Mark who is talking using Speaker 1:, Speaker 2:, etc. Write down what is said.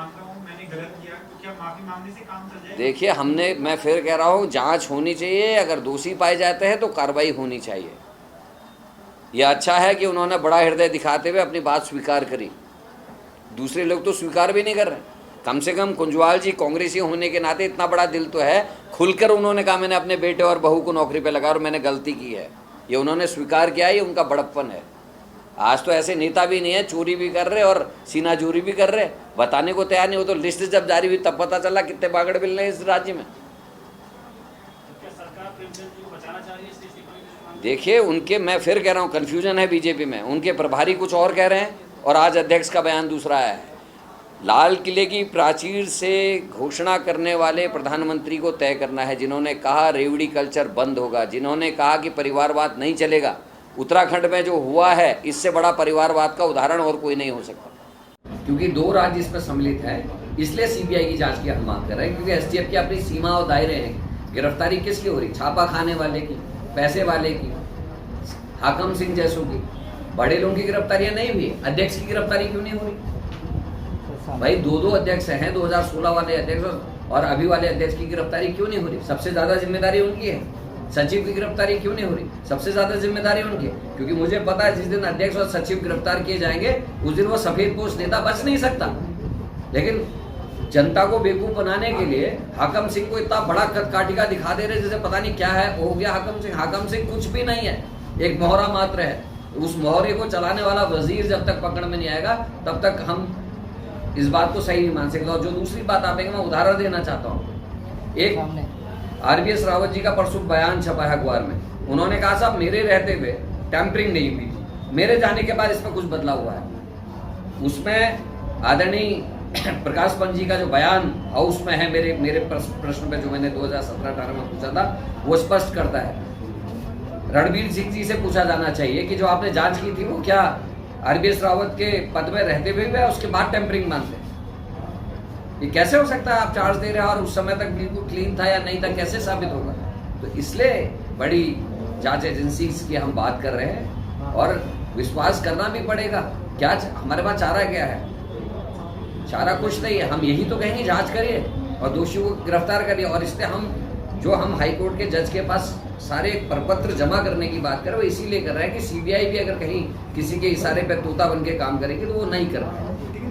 Speaker 1: मानता हूँ मैंने गलत किया, तो क्या माफी मांगने से काम चल जाएगा?
Speaker 2: देखिए, मैं फिर कह रहा हूँ, जांच होनी चाहिए, अगर दोषी पाए जाते हैं तो कार्रवाई होनी चाहिए। यह अच्छा है कि उन्होंने बड़ा हृदय दिखाते हुए अपनी बात स्वीकार करी। दूसरे लोग तो स्वीकार भी नहीं कर रहे। कम से कम कुंजवाल जी कांग्रेसी होने के नाते इतना बड़ा दिल तो है, खुलकर उन्होंने कहा मैंने अपने बेटे और बहू को नौकरी पे लगा और मैंने गलती की है। ये उन्होंने स्वीकार किया, ये उनका बड़प्पन है। आज तो ऐसे नेता भी नहीं है, चोरी भी कर रहे और सीना चोरी भी कर रहे, बताने को तैयार नहीं हो। तो लिस्ट जब जारी हुई तब पता चला कितने बागड़ मिल रहे हैं इस राज्य में। देखिए, उनके, मैं फिर कह रहा हूँ, कन्फ्यूजन है बीजेपी में। उनके प्रभारी कुछ और कह रहे हैं और आज अध्यक्ष का बयान दूसरा आया है। लाल किले की प्राचीर से घोषणा करने वाले प्रधानमंत्री को तय करना है, जिन्होंने कहा रेवड़ी कल्चर बंद होगा, जिन्होंने कहा कि परिवारवाद नहीं चलेगा। उत्तराखंड में जो हुआ है, इससे बड़ा परिवारवाद का उदाहरण और कोई नहीं हो सकता। क्योंकि 2 राज्य इसमें सम्मिलित हैं, इसलिए सीबीआई की जांच की हम मांग कर रहे हैं। क्योंकि एसटीएफ की अपनी सीमा और दायरे हैं। गिरफ्तारी किसकी हो रही? छापा खाने वाले की, पैसे वाले की, हाकम सिंह जैसों की। बड़े लोगों की गिरफ्तारियां नहीं हुई, अध्यक्ष की गिरफ्तारी क्यों नहीं हो रही? भाई 2 अध्यक्ष हैं, 2016 वाले अध्यक्ष और अभी वाले अध्यक्ष की गिरफ्तारी क्यों नहीं हो रही? सबसे ज्यादा जिम्मेदारी उनकी है। सचिव की गिरफ्तारी क्यों नहीं हो रही? सबसे ज्यादा जिम्मेदारी उनकी है। क्योंकि मुझे पता है जिस दिन अध्यक्ष और सचिव गिरफ्तार किए जाएंगे उस दिन वो सफेद पोस्ट नेता बच नहीं सकता। लेकिन जनता को बेवकूफ बनाने के लिए हाकम सिंह को इतना बड़ा कदकाठिका दिखा दे रहे जैसे पता नहीं क्या है हो गया हाकम सिंह। हाकम सिंह कुछ भी नहीं है, एक मोहरा मात्र है। उस मोहरे को चलाने वाला वजीर जब तक पकड़ में नहीं आएगा तब तक हम इस बात को सही नहीं मान सकते। और जो दूसरी बात आप, मैं उदाहरण देना चाहता हूँ। एक आरबीएस रावत जी का परसों बयान छपा है अखबार में। उन्होंने कहा साहब मेरे रहते हुए टैंपरिंग नहीं हुई थी, मेरे जाने के बाद इसमें कुछ बदलाव हुआ है। उसमें आदरणीय प्रकाश पंत जी का जो बयान हाउस में है, मेरे प्रश्न पे जो मैंने 2017-18 में पूछा था, वो स्पष्ट करता है। रणबीर सिंह जी से पूछा जाना चाहिए कि जो आपने जांच की थी वो क्या आरबीएस रावत के पद में रहते हुए भी उसके बाद टेम्परिंग मानते? ये कैसे हो सकता है? आप चार्ज दे रहे हैं और उस समय तक बिल्कुल क्लीन था या नहीं था, कैसे साबित होगा? तो इसलिए बड़ी जांच एजेंसी की हम बात कर रहे हैं और विश्वास करना भी पड़ेगा। क्या हमारे पास चारा क्या है? चारा कुछ नहीं है। हम यही तो कहेंगे जांच करिए और दोषियों को गिरफ्तार करिए। और इसलिए हम हाई कोर्ट के जज के पास सारे प्रपत्र जमा करने की बात कर रहे हैं, वो इसीलिए कर रहे हैं कि सीबीआई भी अगर कहीं किसी के इशारे पे तोता बन के काम करेगी तो वो नहीं कर रहा है।